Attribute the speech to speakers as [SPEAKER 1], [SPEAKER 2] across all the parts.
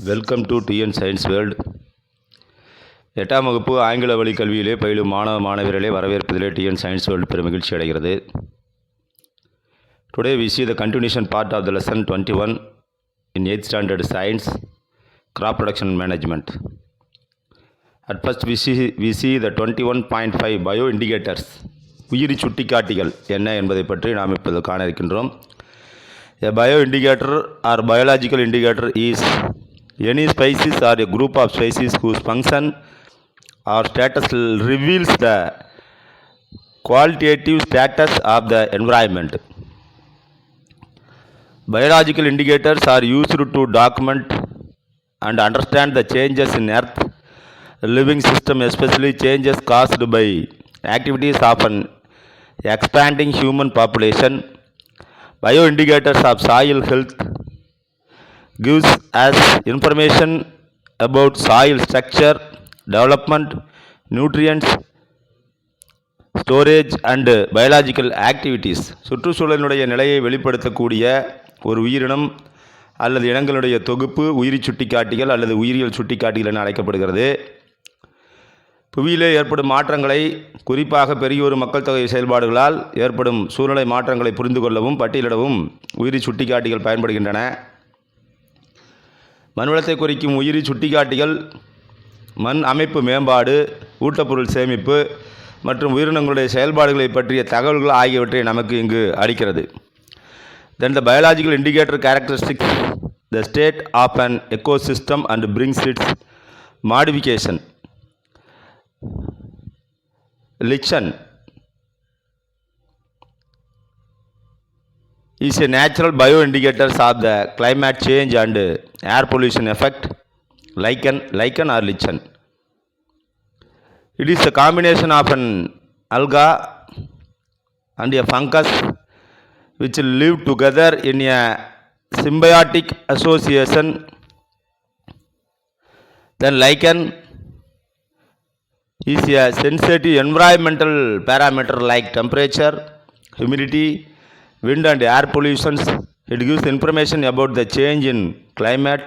[SPEAKER 1] Welcome to TN science world. 8ஆம் வகுப்பு ஆங்கில வழி கல்வியிலே பயிலும் மாணவ மாணவியர்களே வரவேற்பதிலே டிஎன் சயின்ஸ் வேர்ல்டு பெரும் மகிழ்ச்சி அடைகிறது. Today we see the continuation part of the lesson 21 in 8th standard science, crop production management. At first we see the 21.5 bio indicators, உயிரி சுட்டிக்காட்டிகள் என்ன என்பதை பற்றி நாம் இப்போது காண இருக்கின்றோம். A bio indicator or biological indicator is any species or a group of species whose function or status reveals the qualitative status of the environment. Biological indicators are used to document and understand the changes in earth living system, especially changes caused by activities of an expanding human population. Bioindicators of soil health gives us information about soil structure, development, nutrients, storage and biological activities. சுற்றுச்சூழலினுடைய நிலையை வெளிப்படுத்தக்கூடிய ஒரு உயிரினம் அல்லது இனங்களுடைய தொகுப்பு உயிரி சுட்டிக்காட்டிகள் அல்லது உயிரியல் சுட்டிக்காட்டிகள் என அழைக்கப்படுகிறது. புவியிலே ஏற்படும் மாற்றங்களை, குறிப்பாக பெரியோரு மக்கள் தொகை செயல்பாடுகளால் ஏற்படும் சூழ்நிலை மாற்றங்களை புரிந்து கொள்ளவும் பட்டியலிடவும் உயிரி சுட்டிக்காட்டிகள் பயன்படுகின்றன. மண்வளத்தை குறிக்கும் உயிரி சுட்டிக்காட்டிகள் மண் அமைப்பு மேம்பாடு, ஊட்டப்பொருள் சேமிப்பு மற்றும் உயிரினங்களுடைய செயல்பாடுகளை பற்றிய தகவல்கள் ஆகியவற்றை நமக்கு இங்கு அளிக்கிறது. Then the biological indicator characteristics the state of an ecosystem and brings its modification. Lichen is a natural bioindicators of the climate change and air pollution effect. Lichen or lichen. It is a combination of an alga and a fungus which live together in a symbiotic association. Then lichen is a sensitive environmental parameter like temperature, humidity, wind and air pollutions. It gives information about the change in climate,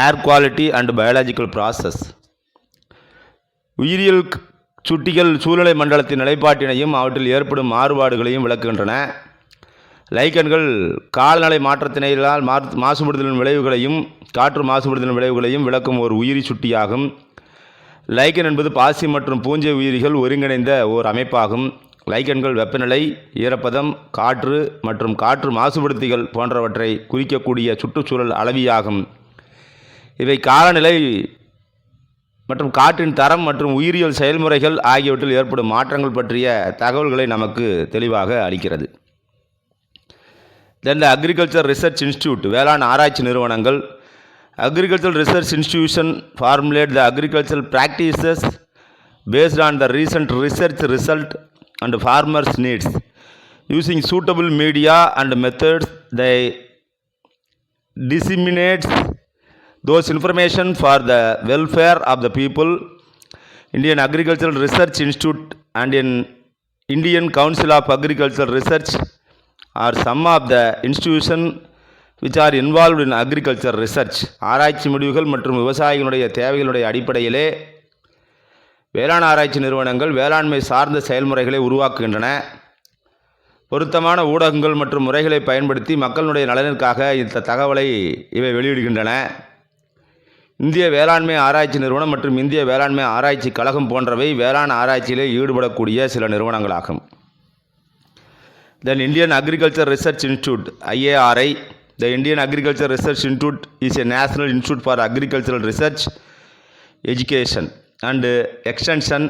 [SPEAKER 1] air quality and biological process. உயிரியல் சுட்டிகள் சூழ்நிலை மண்டலத்தின் நிலைப்பாட்டினையும் அவற்றில் ஏற்படும் மாறுபாடுகளையும் விளக்குகின்றன. லைக்கன்கள் காலநிலை மாற்றத்தினால் மாசுபடுதலின் விளைவுகளையும் காற்று மாசுபடுதலின் விளைவுகளையும் விளக்கும் ஒரு உயிரி சுட்டியாகும். லைக்கன் என்பது பாசி மற்றும் பூஞ்சை உயிரிகள் ஒருங்கிணைந்த ஓர் அமைப்பாகும். லைக்கன்கள் வெப்பநிலை, ஈரப்பதம், காற்று மற்றும் காற்று மாசுபடுத்திகள் போன்றவற்றை குறிக்கக்கூடிய சுற்றுச்சூழல் அளவியாகும். இவை காலநிலை மற்றும் காற்றின் தரம் மற்றும் உயிரியல் செயல்முறைகள் ஆகியவற்றில் ஏற்படும் மாற்றங்கள் பற்றிய தகவல்களை நமக்கு தெளிவாக அளிக்கிறது. Then the Agriculture Research Institute, வேளாண் ஆராய்ச்சி நிறுவனங்கள். Agricultural Research Institution formulate the agricultural practices based on the recent research result and farmers' needs. Using suitable media and methods, they disseminate those information for the welfare of the people. Indian Agricultural Research Institute and Indian Council of Agricultural Research are some of the institutions which are involved in agriculture research. ஆராய்ச்சி முடிவுகள் மற்றும் விவசாயிகளுடைய தேவைகளுடைய அடிப்படையிலே வேளாண் ஆராய்ச்சி நிறுவனங்கள் வேளாண்மை சார்ந்த செயல்முறைகளை உருவாக்குகின்றன. பொருத்தமான ஊடகங்கள் மற்றும் முறைகளை பயன்படுத்தி மக்களுடைய நலனிற்காக இந்த தகவலை இவை வெளியிடுகின்றன. இந்திய வேளாண்மை ஆராய்ச்சி நிறுவனம் மற்றும் இந்திய வேளாண்மை ஆராய்ச்சி கழகம் போன்றவை வேளாண் ஆராய்ச்சியிலே ஈடுபடக்கூடிய சில நிறுவனங்களாகும். Then Indian Agriculture Research Institute, IARI. The Indian Agriculture Research Institute is a national institute for agricultural research, education and extension.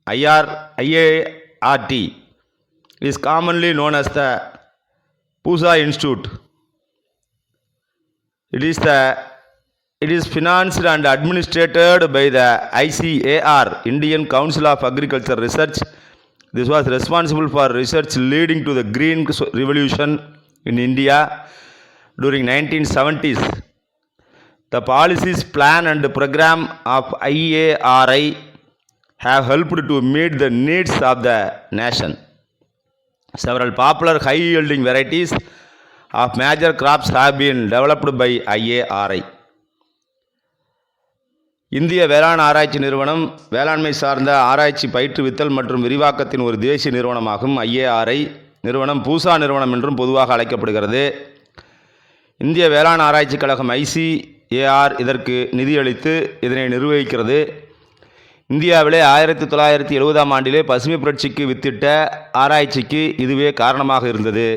[SPEAKER 1] IART is commonly known as the PUSA Institute. It is financed and administered by the ICAR, Indian Council of Agriculture Research. This was responsible for research leading to the Green Revolution in India during 1970s. The policies, plan and program of IARI have helped to meet the needs of the nation. Several popular high-yielding varieties of major crops have been developed by IARI. இந்திய வேளாண் ஆராய்ச்சி நிறுவனம் வேளாண்மை சார்ந்த ஆராய்ச்சி பயிற்றுவித்தல் மற்றும் விரிவாக்கத்தின் ஒரு தேசிய நிறுவனமாகும். IARI நிறுவனம் பூசா நிறுவனம் என்றும் பொதுவாக அழைக்கப்படுகிறது. இந்திய வேளாண் ஆராய்ச்சி கழகம் ICAR இதற்கு நிதியளித்து இதனை நிர்வகிக்கிறது. இந்தியாவிலே 1970ஆம் ஆண்டிலே பசுமை புரட்சிக்கு வித்திட்ட ஆராய்ச்சிக்கு இதுவே காரணமாக இருந்தது.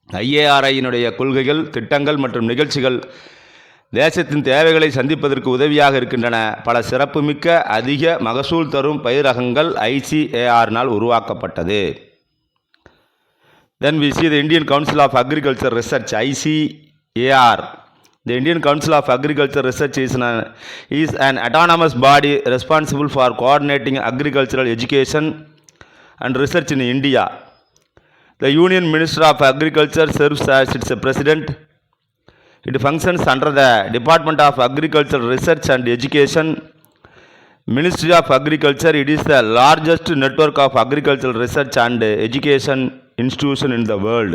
[SPEAKER 1] IARIயினுடைய கொள்கைகள், திட்டங்கள் மற்றும் நிகழ்ச்சிகள் தேசத்தின் தேவைகளை சந்திப்பதற்கு உதவியாக இருக்கின்றன. பல சிறப்புமிக்க அதிக மகசூல் தரும் பயிர் ரகங்கள் ICARனால் உருவாக்கப்பட்டது. Then we see the Indian Council of Agriculture Research, ICAR. The Indian Council of Agriculture Research is an autonomous body responsible for coordinating agricultural education and research in India. The Union Minister of Agriculture serves as its president. It functions under the Department of Agricultural Research and Education, Ministry of Agriculture. It is the largest network of agricultural research and education institution in the world.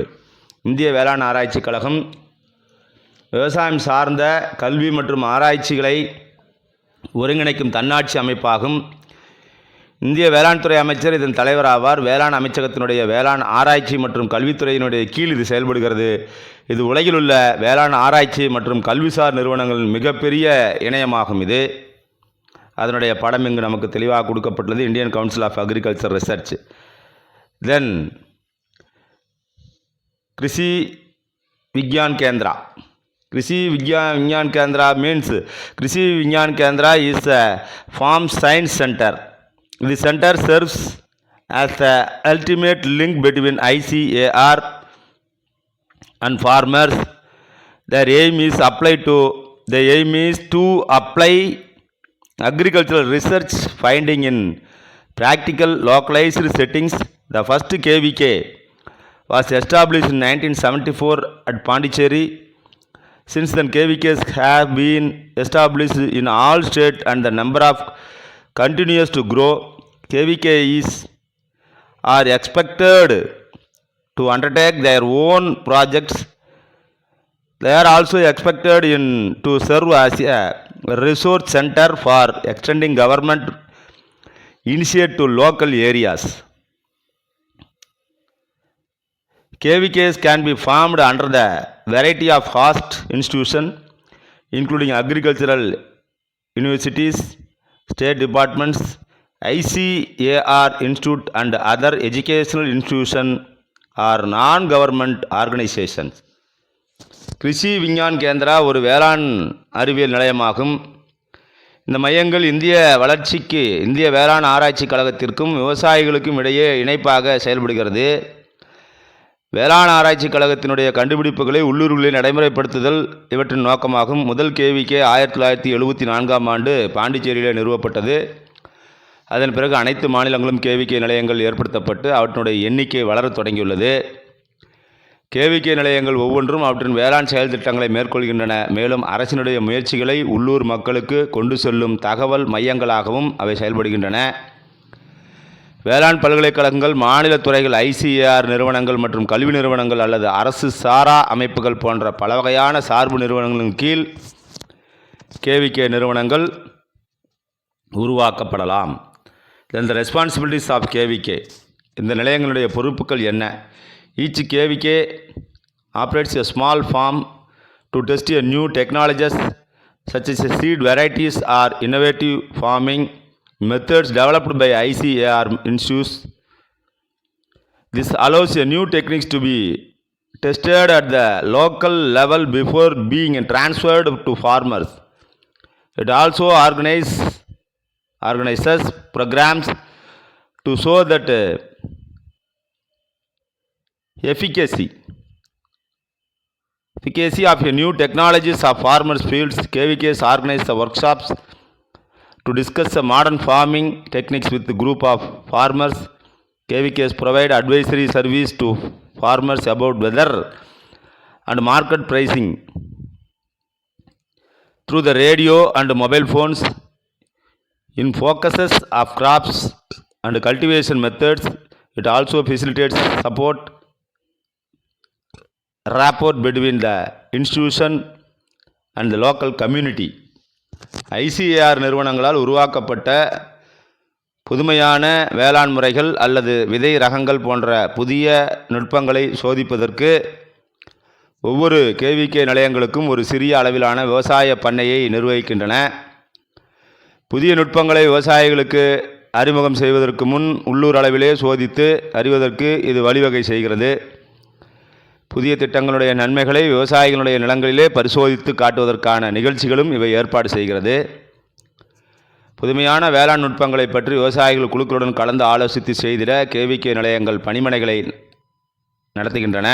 [SPEAKER 1] இந்திய வேளாண் ஆராய்ச்சி கழகம் விவசாயம் சார்ந்த கல்வி மற்றும் ஆராய்ச்சிகளை ஒருங்கிணைக்கும் தன்னாட்சி அமைப்பாகும். இந்திய வேளாண் துறை அமைச்சர் இதன் தலைவர் ஆவார். வேளாண் அமைச்சகத்தினுடைய வேளாண் ஆராய்ச்சி மற்றும் கல்வித்துறையினுடைய கீழ் இது செயல்படுகிறது. இது உலகில் உள்ள வேளாண் ஆராய்ச்சி மற்றும் கல்விசார் நிறுவனங்களின் மிகப்பெரிய இணையமாகும். இது அதனுடைய படம் இங்கு நமக்கு தெளிவாக கொடுக்கப்பட்டுள்ளது. Indian Council of Agriculture Research. Then Krishi Vigyan Kendra. Krishi Vigyan Kendra means Krishi Vigyan Kendra is a farm science center. The center serves as the ultimate link between ICAR and farmers. The aim is to apply agricultural research finding in practical localized settings. The first KVK was established in 1974 at Pondicherry. Since then, KVKs have been established in all states and the number of continues to grow. KVKs are expected to undertake their own projects. They are also expected to serve as a resource center for extending government initiatives to local areas. KVKs can be formed under the variety of host institutions, including agricultural universities, state departments, ICAR institute and other educational institutions or non-government organizations. Krishi Vigyan Kendra ஒரு வேளாண் அறிவியல் நிலையமாகும். இந்த மையங்கள் இந்திய வேளாண் ஆராய்ச்சி கழகத்திற்கும் விவசாயிகளுக்கும் இடையே இணைப்பாக செயல்படுகிறது. வேளாண் ஆராய்ச்சி கழகத்தினுடைய கண்டுபிடிப்புகளை உள்ளூர்களில் நடைமுறைப்படுத்துதல் இவற்றின் நோக்கமாகும். முதல் KVK 1974ஆம் ஆண்டு பாண்டிச்சேரியில் நிறுவப்பட்டது. அதன் பிறகு அனைத்து மாநிலங்களும் KVK நிலையங்கள் ஏற்படுத்தப்பட்டு அவற்றினுடைய எண்ணிக்கை வளரத் தொடங்கியுள்ளது. KVK நிலையங்கள் ஒவ்வொன்றும் அவற்றின் வேளாண் செயல் திட்டங்களை மேற்கொள்கின்றன. மேலும் அரசினுடைய முயற்சிகளை உள்ளூர் மக்களுக்கு கொண்டு செல்லும் தகவல் மையங்களாகவும் அவை செயல்படுகின்றன. வேளாண் பல்கலைக்கழகங்கள், மாநில துறைகள், ICAR நிறுவனங்கள் மற்றும் கல்வி நிறுவனங்கள் அல்லது அரசு சாரா அமைப்புகள் போன்ற பல வகையான சார்பு நிறுவனங்களின் கீழ் KVK நிறுவனங்கள் உருவாக்கப்படலாம். Then the responsibilities of KVK. இந்த நிலையங்களுடைய பொறுப்புகள் என்ன? Each KVK operates a small farm to test a new technologies such as seed varieties or innovative farming methods developed by ICAR institutes. This allows a new techniques to be tested at the local level before being transferred to farmers. It also organizes programs to show that efficacy of a new technologies of farmers fields. KVKs organize the workshops to discuss the modern farming techniques with a group of farmers. KVKs provide advisory service to farmers about weather and market pricing through the radio and mobile phones. In focuses of crops and cultivation methods, it also facilitates support rapport between the institution and the local community. ICAR நிறுவனங்களால் உருவாக்கப்பட்ட புதுமையான வேளாண் முறைகள் அல்லது விதை ரகங்கள் போன்ற புதிய நுட்பங்களை சோதிப்பதற்கு ஒவ்வொரு கேவிகே நிலையங்களுக்கும் ஒரு சிறிய அளவிலான விவசாய பண்ணையை நிர்வகிக்கின்றன. புதிய நுட்பங்களை விவசாயிகளுக்கு அறிமுகம் செய்வதற்கு முன் உள்ளூர் அளவிலே சோதித்து அறிவதற்கு இது வழிவகை செய்கிறது. புதிய திட்டங்களுடைய நன்மைகளை விவசாயிகளுடைய நிலங்களிலே பரிசோதித்து காட்டுவதற்கான நிகழ்ச்சிகளும் இவை ஏற்பாடு செய்கிறது. புதுமையான வேளாண் நுட்பங்களை பற்றி விவசாயிகள் குழுக்களுடன் கலந்து ஆலோசித்து செய்திட கேவிகே நிலையங்கள் பணிமனைகளை நடத்துகின்றன.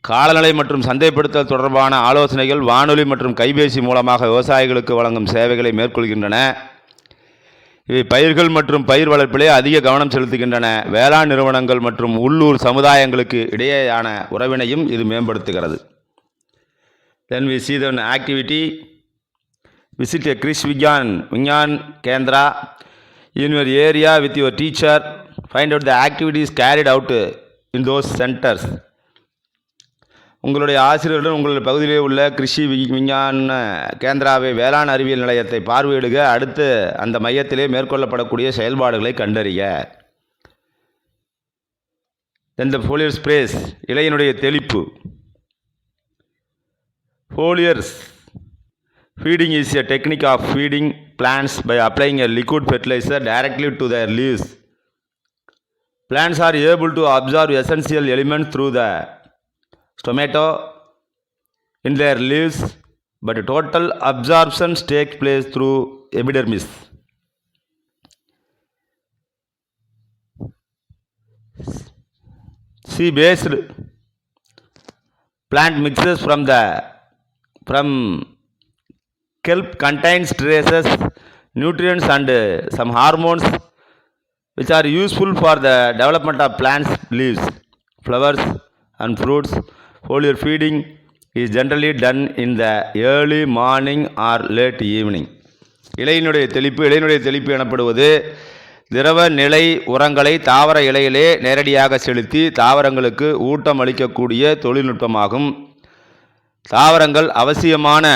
[SPEAKER 1] காலநிலை மற்றும் சந்தைப்படுத்தல் தொடர்பான ஆலோசனைகள் வானொலி மற்றும் கைபேசி மூலமாக விவசாயிகளுக்கு வழங்கும் சேவைகளை மேற்கொள்கின்றன. இவை பயிர்கள் மற்றும் பயிர் வளர்ப்பிலே அதிக கவனம் செலுத்துகின்றன. வேளாண் நிறுவனங்கள் மற்றும் உள்ளூர் சமுதாயங்களுக்கு இடையேயான உறவினையும் இது மேம்படுத்துகிறது. Then we see the activity. Visit a Krish Vigyan Kendra in your area with your teacher. Find out the activities carried out in those centers. உங்களுடைய ஆசிரியருடன் உங்களுடைய பகுதியிலே உள்ள கிருஷி விஞ்ஞான கேந்திராவை வேளாண் அறிவியல் நிலையத்தை பார்வையிடுக. அடுத்து அந்த மையத்திலே மேற்கொள்ளப்படக்கூடிய செயல்பாடுகளை கண்டறிய. Then the foliar sprays, இலையினுடைய தெளிப்பு. Foliars feeding is a technique of feeding plants by applying a liquid fertilizer directly to their leaves. Plants are able to absorb essential elements through the stomata in their leaves, but total absorption takes place through epidermis. Sea-based plant mixes from kelp contains traces, nutrients and some hormones which are useful for the development of plants' leaves, flowers and fruits. Foliar feeding is generally done in the early morning or late evening. இலையினுடைய தெளிப்பு எனப்படுவது திரவ நிலை உரங்களை தாவர இலையிலே நேரடியாக செலுத்தி தாவரங்களுக்கு ஊட்டம் அளிக்கக்கூடிய தொழில்நுட்பமாகும். தாவரங்கள் அவசியமான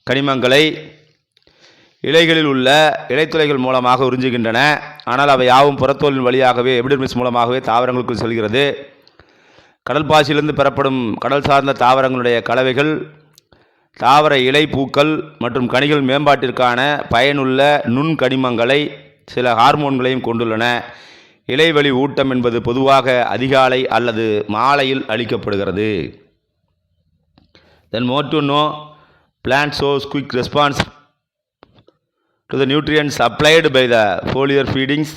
[SPEAKER 1] கனிமங்களை இலைகளில் உள்ள இலைத்துளைகள் மூலமாக உறிஞ்சுகின்றன. ஆனால் அவை யாவும் புறத்தோலின் வழியாகவே எபிடர்மிஸ் மூலமாகவே தாவரங்களுக்கு செல்கிறது. கடல் பாசியிலிருந்து பெறப்படும் கடல் சார்ந்த தாவரங்களுடைய கலவைகள் தாவர இலை பூக்கள் மற்றும் கனிகள் மேம்பாட்டிற்கான பயனுள்ள நுண்கனிமங்களை சில ஹார்மோன்களையும் கொண்டுள்ளன. இலைவழி ஊட்டம் என்பது பொதுவாக அதிகாலை அல்லது மாலையில் அளிக்கப்படுகிறது. Then more to know, plant shows quick response to the nutrients applied by the foliar feedings.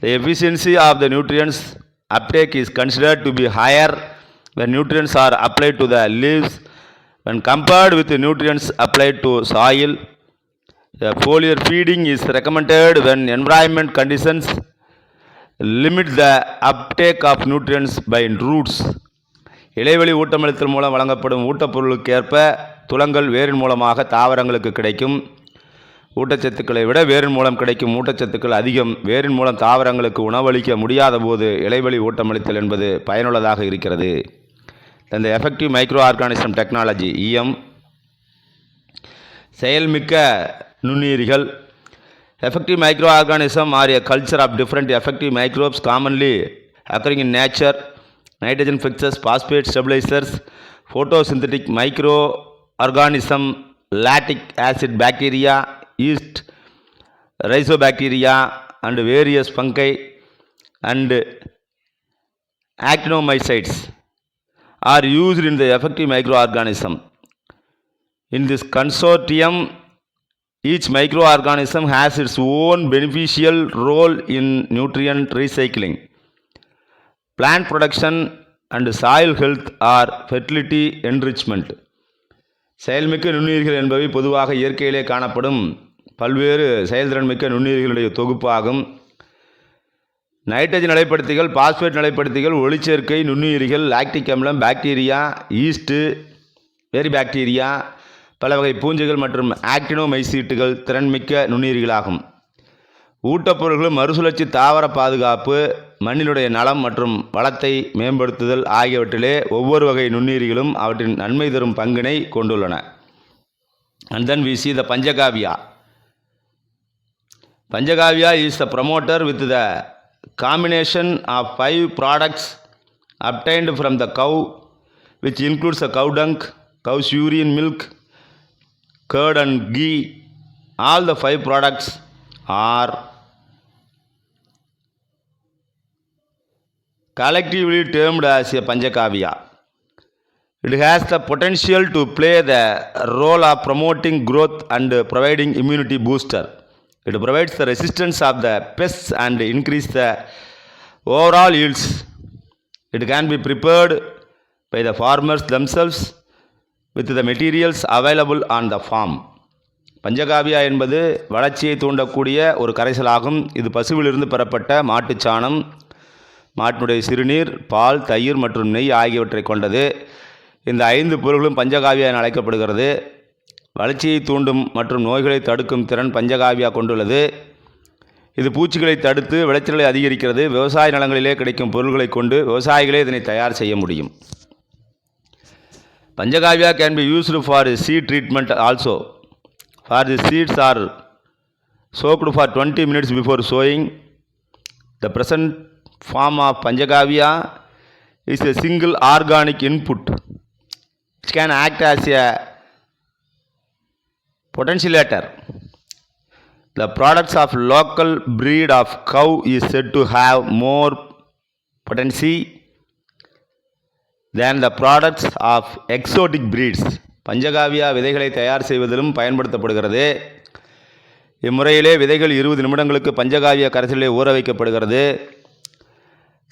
[SPEAKER 1] The efficiency of the nutrients uptake is considered to be higher when nutrients are applied to the leaves when compared with the nutrients applied to soil. The foliar feeding is recommended when environment conditions limit the uptake of nutrients by roots. இலைவெளி ஊட்டமளித்தல் மூலம் வழங்கப்படும் ஊட்டப்பொருளுக்கு ஏற்ப துளங்கள் வேரின் மூலமாக தாவரங்களுக்கு கிடைக்கும் ஊட்டச்சத்துக்களை விட வேரின் மூலம் கிடைக்கும் ஊட்டச்சத்துக்கள் அதிகம். வேரின் மூலம் தாவரங்களுக்கு உணவளிக்க முடியாத போது இலைவெளி ஊட்டமளித்தல் என்பது பயனுள்ளதாக இருக்கிறது. இந்த effective micro organism technology EM செயல்மிக்க நுண்ணுயிரிகள். Effective micro organism are a culture of different effective microbes commonly occurring in nature. Nitrogen fixers, phosphate stabilisers, photosynthetic micro organism, lactic acid bacteria, yeast, rhizobacteria and various fungi and actinomycetes are used in the effective microorganism. In this consortium, each microorganism has its own beneficial role in nutrient recycling, plant production and soil health or fertility enrichment. செயல்மிக்க நுண்ணுயிர்கள் என்பவை பொதுவாக இயற்கையிலே காணப்படும் பல்வேறு செயல்திறன்மிக்க நுண்ணுயிர்களுடைய தொகுப்பாகும். Nitrogen நிலைப்படுத்திகள், phosphate நிலைப்படுத்திகள், ஒளிச்சேர்க்கை நுண்ணுயிரிகள், lactic அமிலம், பாக்டீரியா, ஈஸ்ட்டு, வேரி பாக்டீரியா, பல வகை பூஞ்சைகள் மற்றும் ஆக்டினோமைசீட்டுகள் திறன்மிக்க நுண்ணுயிரிகளாகும். ஊட்டப்பொருள்களும் மறுசுழற்சி, தாவர பாதுகாப்பு, மண்ணினுடைய நலம் மற்றும் வளத்தை மேம்படுத்துதல் ஆகியவற்றிலே ஒவ்வொரு வகை நுண்ணுயிரிகளும் அவற்றின் நன்மை தரும் பங்கினை கொண்டுள்ளன. And then we see the Panchagavya. Panchagavya is the promoter with the combination of 5 products obtained from the cow, which includes the cow dung, cow's urine, milk, curd and ghee. All the 5 products are collectively termed as a Panchagavya. It has the potential to play the role of promoting growth and providing immunity booster. It provides the resistance of the pests and increase the overall yields. It can be prepared by the farmers themselves with the materials available on the farm. Panchagavya என்பது வளர்ச்சியை தூண்டக்கூடிய ஒரு கரைசலாகும். இது பசுவிலிருந்து பெறப்பட்ட மாட்டுச்சாணம், மாட்டினுடைய சிறுநீர், பால், தயிர் மற்றும் நெய் ஆகியவற்றை கொண்டது. இந்த 5 பொருள்களும் பஞ்சகாவியா என அழைக்கப்படுகிறது. வளர்ச்சியை தூண்டும் மற்றும் நோய்களை தடுக்கும் திறன் பஞ்சகாவியா கொண்டுள்ளது. இது பூச்சிகளை தடுத்து விளைச்சலை அதிகரிக்கிறது. விவசாய நிலங்களிலே கிடைக்கும் பொருள்களை கொண்டு விவசாயிகளே இதனை தயார் செய்ய முடியும். Panchagavya can be used for seed treatment also. For the seeds are soaked for 20 minutes before sowing. The present form of Panchagavya is a single organic input which can act as a potentiator. The products of local breed of cow is said to have more potency than the products of exotic breeds. Panchagavya விதைகளை தயார் செய்வதிலும் பயன்படுத்தப்படுகிறது. இம்முறையிலே விதைகள் 20 நிமிடங்களுக்கு பஞ்சகாவியா கரைசலிலே ஊற வைக்கப்படுகிறது.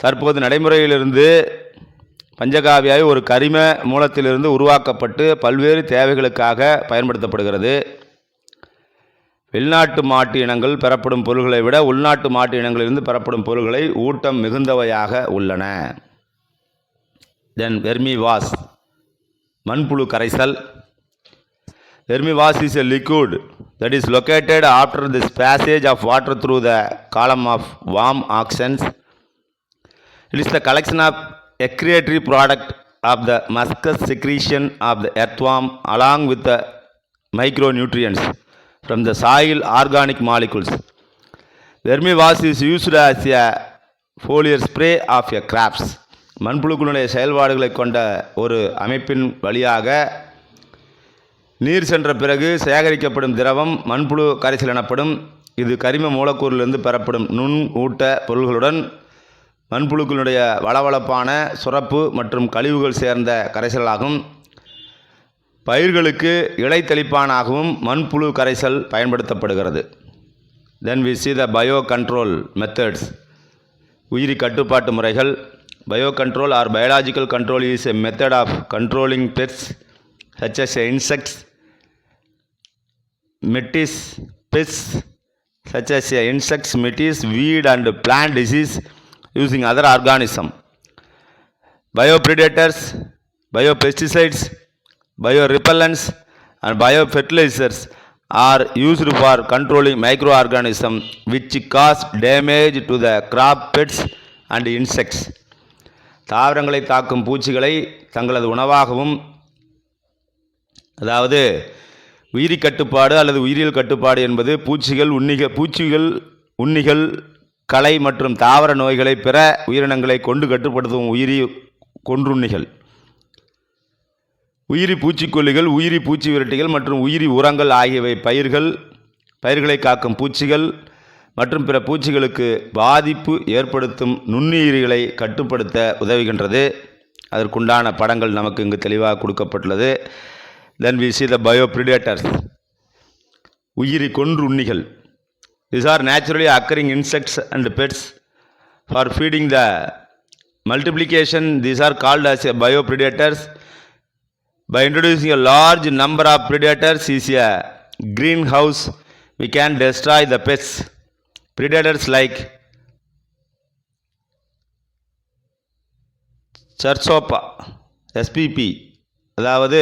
[SPEAKER 1] தற்போது நடைமுறையிலிருந்து பஞ்சகாவியா ஒரு கரிம மூலத்திலிருந்து உருவாக்கப்பட்டு பல்வேறு தேவைகளுக்காக பயன்படுத்தப்படுகிறது. வெளிநாட்டு மாட்டு இனங்கள் பெறப்படும் பொருள்களை விட உள்நாட்டு மாட்டு இனங்களிலிருந்து பெறப்படும் பொருள்களை ஊட்டம் மிகுந்தவையாக உள்ளன. தென் வெர்மி வாஷ், மண்புழு கரைசல். Vermi wash is a liquid that is located after the passage of water through the column of warm oxygens. It is the collection of excretory product of the mucus secretion of the earthworm along with the micronutrients from the soil organic molecules. Vermi wash is used as a foliar spray of a crops. மண்புழுக்களுடைய செயல்பாடுகளை கொண்ட ஒரு அமைப்பின் வழியாக நீர் சென்ற பிறகு சேகரிக்கப்படும் திரவம் மண்புழு கரைசல் எனப்படும். இது கரிம மூலக்கூறிலிருந்து பெறப்படும் நுண் ஊட்ட பொருள்களுடன் மண்புழுக்களுடைய வளவளப்பான சுரப்பு மற்றும் கழிவுகள் சேர்ந்த கரைசலாகும். பயிர்களுக்கு இலைத்தளிப்பானாகவும் மண்புழு கரைசல் பயன்படுத்தப்படுகிறது. Then we see the biocontrol methods. உயிரி கட்டுப்பாட்டு முறைகள். Biocontrol or biological control is a method of controlling pests such as insects, pests such as insects, weed and plant disease using other organisms. Biopredators, biopesticides, biorepellents and biofertilizers are used for controlling microorganisms which cause damage to the crop pests and insects. தாவரங்களை தாக்கும் பூச்சிகளை தங்களது உணவாகவும், அதாவது உயிரி கட்டுப்பாடு அல்லது உயிரியல் கட்டுப்பாடு என்பது பூச்சிகள், உண்ணிகள், களை மற்றும் தாவர நோய்களை பிற உயிரினங்களை கொண்டு கட்டுப்படுத்தும் உயிரி கொன்றுண்ணிகள். உயிரி பூச்சிக்கொல்லிகள், உயிரி பூச்சி விரட்டிகள் மற்றும் உயிரி உரங்கள் ஆகியவை பயிர்களை காக்கும் பூச்சிகள் மற்றும் பிற பூச்சிகளுக்கு பாதிப்பு ஏற்படுத்தும் நுண்ணுயிரிகளை கட்டுப்படுத்த உதவுகின்றது. அதற்குண்டான படங்கள் நமக்கு இங்கு தெளிவாக கொடுக்கப்பட்டுள்ளது. Then we see the biopredators, உயிரி கொன்றுண்ணிகள். These are naturally occurring insects and pests for feeding the multiplication. These are called as biopredators. By introducing a large number of predators is a greenhouse, we can destroy the pests. Predators like Cercospora spp, அதாவது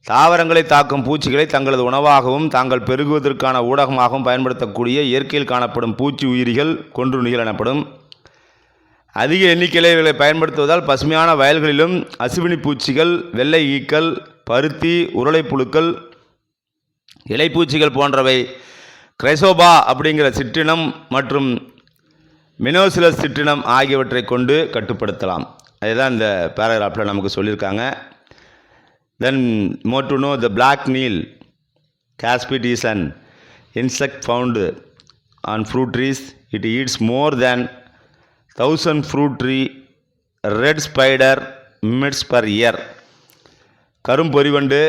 [SPEAKER 1] தாவரங்களை தாக்கும் பூச்சிகளை தங்களது உணவாகவும் தாங்கள் பெருகுவதற்கான ஊடகமாகவும் பயன்படுத்தக்கூடிய இயற்கையில் காணப்படும் பூச்சி உயிரிகள் கொன்றுண்ணிகள் எனப்படும். அதிக எண்ணிக்கையிலே இவைகளை பயன்படுத்துவதால் பசுமையான வயல்களிலும் அசுவினி பூச்சிகள், வெள்ளை ஈக்கள், பருத்தி, உருளைப்புழுக்கள், இலைப்பூச்சிகள் போன்றவை கிரைசோபா அப்படிங்கிற சிற்றினம் மற்றும் மினோசிலஸ் சிற்றினம் ஆகியவற்றை கொண்டு கட்டுப்படுத்தலாம். அதுதான் இந்த பேராகிராஃபில் நமக்கு சொல்லியிருக்காங்க. Then more to know the black Nile caspid is an insect found on fruit trees. It eats more than 1000 fruit tree red spider mites per year. கரும்பொறிவண்டு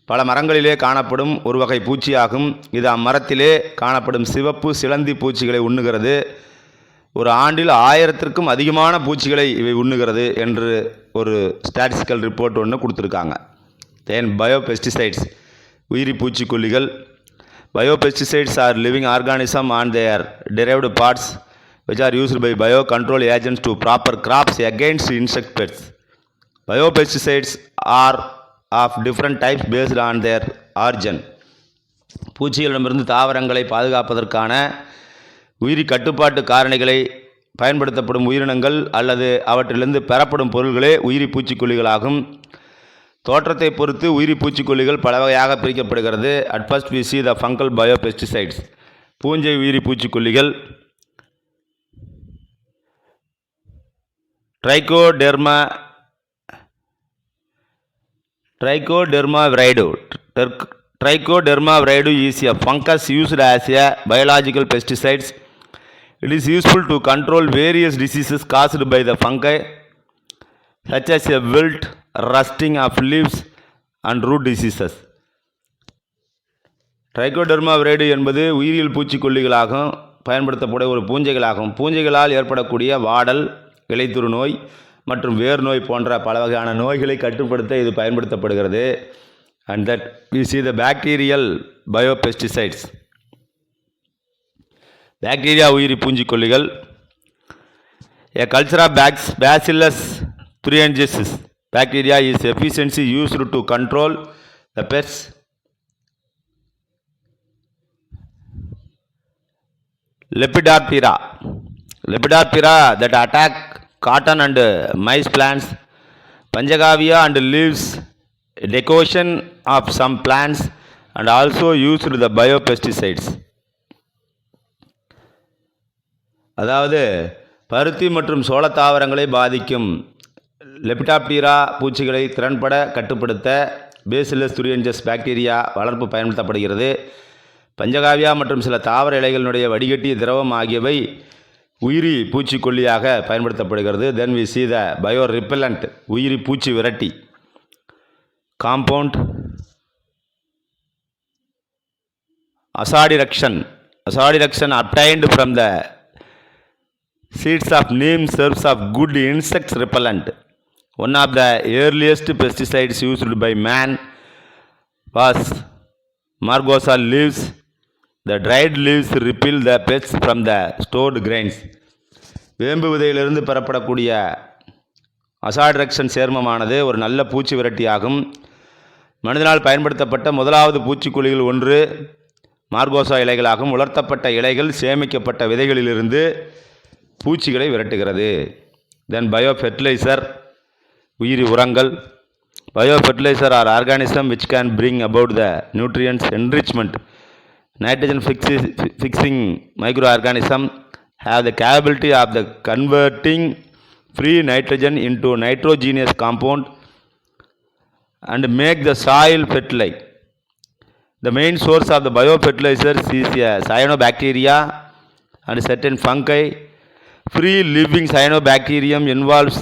[SPEAKER 1] பல மரங்களிலே காணப்படும் ஒரு வகை பூச்சியாகும். இது அம்மரத்திலே காணப்படும் சிவப்பு சிலந்தி பூச்சிகளை உண்ணுகிறது. ஒரு ஆண்டில் 1000த்திற்கும் அதிகமான பூச்சிகளை இவை உண்ணுகிறது என்று ஒரு ஸ்டாட்டிஸ்டிக்கல் ரிப்போர்ட் ஒன்று கொடுத்துருக்காங்க. தென் பயோபெஸ்டிசைட்ஸ், உயிரி பூச்சிக்கொல்லிகள். Biopesticides are living organism and their derived parts which are used by biocontrol agents to proper crops against insect pests. Biopesticides are of different types based on their origin. பூச்சிகளிடமிருந்து தாவரங்களை பாதுகாப்பதற்கான உயிரி கட்டுப்பாட்டு காரணிகளை பயன்படுத்தப்படும் உயிரினங்கள் அல்லது அவற்றிலிருந்து பெறப்படும் பொருள்களே உயிரி பூச்சிக்கொல்லிகளாகும். தோற்றத்தை பொறுத்து உயிரி பூச்சிக்கொல்லிகள் பல வகையாக பிரிக்கப்படுகிறது. At first we see the fungal biopesticides. பூஞ்சை உயிரி பூச்சிக்கொல்லிகள். Trichoderma viridum. Trichoderma viridum is a fungus used as a biological pesticide. It is useful to control various diseases caused by the fungi such as a wilt, rusting of leaves and root diseases. Trichoderma viridum என்பது உயிரியல் பூச்சிக்கொல்லிகளாகும் பயன்படுத்தக்கூடிய ஒரு பூஞ்சைகளாகும். பூஞ்சைகளால் ஏற்படக்கூடிய வாடல், இலைத்துரு நோய் மற்றும் வேர் நோய் போன்ற பல வகையான நோய்களை கட்டுப்படுத்த இது பயன்படுத்தப்படுகிறது. And that we see the bacterial biopesticides. Bacteria உயிரி பூஞ்சிக்கொல்லிகள். A culture of Bacillus thuringiensis bacteria is efficiently used to control the pests. Lepidoptera that attack cotton and maize plants. Panchagavia and leaves decoction of some plants and also used the biopesticides. அதாவது பருத்தி மற்றும் சோள தாவரங்களை பாதிக்கும் லெபிடாப்டீரா பூச்சிகளை திறன்பட கட்டுப்படுத்த bacillus துரியன்ஜஸ் bacteria வளர்ப்பு பயன்படுத்தப்படுகிறது. பஞ்சகாவியா மற்றும் சில தாவர இலைகளினுடைய வடிகட்டிய திரவம் ஆகியவை உயிரி பூச்சிக்கொல்லியாக பயன்படுத்தப்படுகிறது. Then we see the bio repellent, உயிரி பூச்சி விரட்டி. Compound. Azadirachtin obtained from the seeds of neem serves of good insect repellent. One of the earliest pesticides used by man was margosa leaves. The dried leaves repel the pests from the stored grains. வேம்பு விதையிலிருந்து பெறப்படக்கூடிய அசாடிரக்ஷன் சேர்மமானது ஒரு நல்ல பூச்சி விரட்டியாகும். மனிதனால் பயன்படுத்தப்பட்ட முதலாவது பூச்சிக்கொல்லிகள் ஒன்று மார்கோசா இலைகளாகும். உலர்த்தப்பட்ட இலைகள் சேமிக்கப்பட்ட விதைகளிலிருந்து பூச்சிகளை விரட்டுகிறது. தென் பயோஃபெர்டிலைசர், உயிரி உரங்கள். Biofertiliser are organism which can bring about the nutrients enrichment. Nitrogen fixing microorganism have the capability of the converting free nitrogen into nitrogenous compound and make the soil fertile. The main source of the biofertilizers is a cyanobacteria and certain fungi. Free living cyanobacterium involves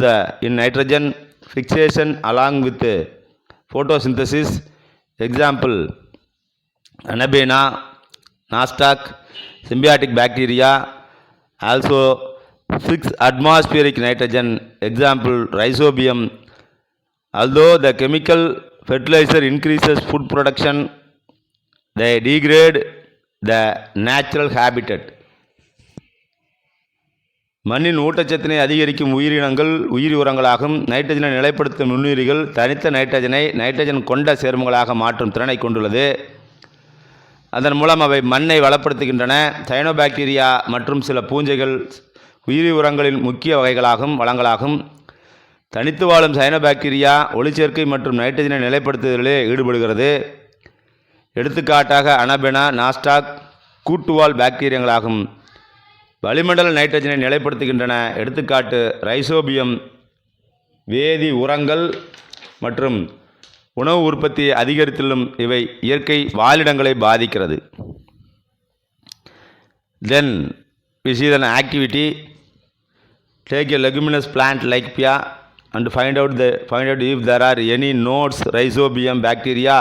[SPEAKER 1] in nitrogen fixation along with photosynthesis. Example, Anabaena, Nostoc. Symbiotic bacteria also fix atmospheric nitrogen. Example, Rhizobium. Although the chemical fertilizer increases food production, they degrade the natural habitat. மண்ணின் ஊட்டச்சத்தினை அதிகரிக்கும் உயிரினங்கள் உயிரி உரங்களாகும். நைட்ரஜனை நிலைப்படுத்தும் நுண்ணுயிரிகள் தனித்த நைட்ரஜனை nitrogen கொண்ட சேர்மங்களாக மாற்றும் திறனை கொண்டுள்ளது. அதன் மூலம் அவை மண்ணை வளப்படுத்துகின்றன. சயனோபாக்டீரியா மற்றும் சில பூஞ்சைகள் உயிரி உரங்களின் முக்கிய வகைகளாகும் வளங்களாகும். தனித்து வாழும் சயனோபாக்டீரியா ஒளிச்சேர்க்கை மற்றும் நைட்ரஜனை நிலைப்படுத்துதலிலே ஈடுபடுகிறது. எடுத்துக்காட்டாக அனபெனா, நாஸ்டாக் கூட்டுவாழ் பாக்டீரியங்களாகும். வளிமண்டல நைட்ரஜனை நிலைப்படுத்துகின்றன. எடுத்துக்காட்டு ரைசோபியம். வேதி உரங்கள் மற்றும் உணவு உற்பத்தியை அதிகரித்திலும் இவை இயற்கை வாழிடங்களை பாதிக்கிறது. Then we see an activity. Take a leguminous plant like pea and find out if there are any nodes rhizobium bacteria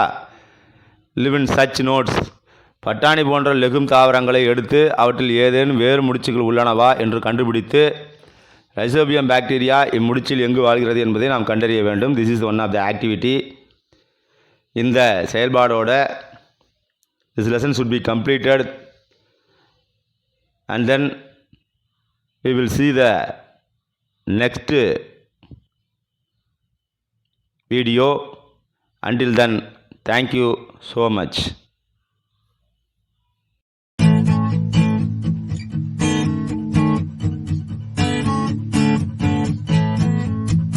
[SPEAKER 1] live in such nodes. பட்டாணி போன்ற லெகும் தாவரங்களை எடுத்து அவற்றில் ஏதேனும் வேறு முடிச்சுகள் உள்ளனவா என்று கண்டுபிடித்து ரைசோபியம் பாக்டீரியா இம்முடிச்சில் எங்கு வாழ்கிறது என்பதை நாம் கண்டறிய வேண்டும். This is one of the activity. இந்த செயல்பாடோட this lesson should be completed and then we will see the next video. Until then, thank you so much.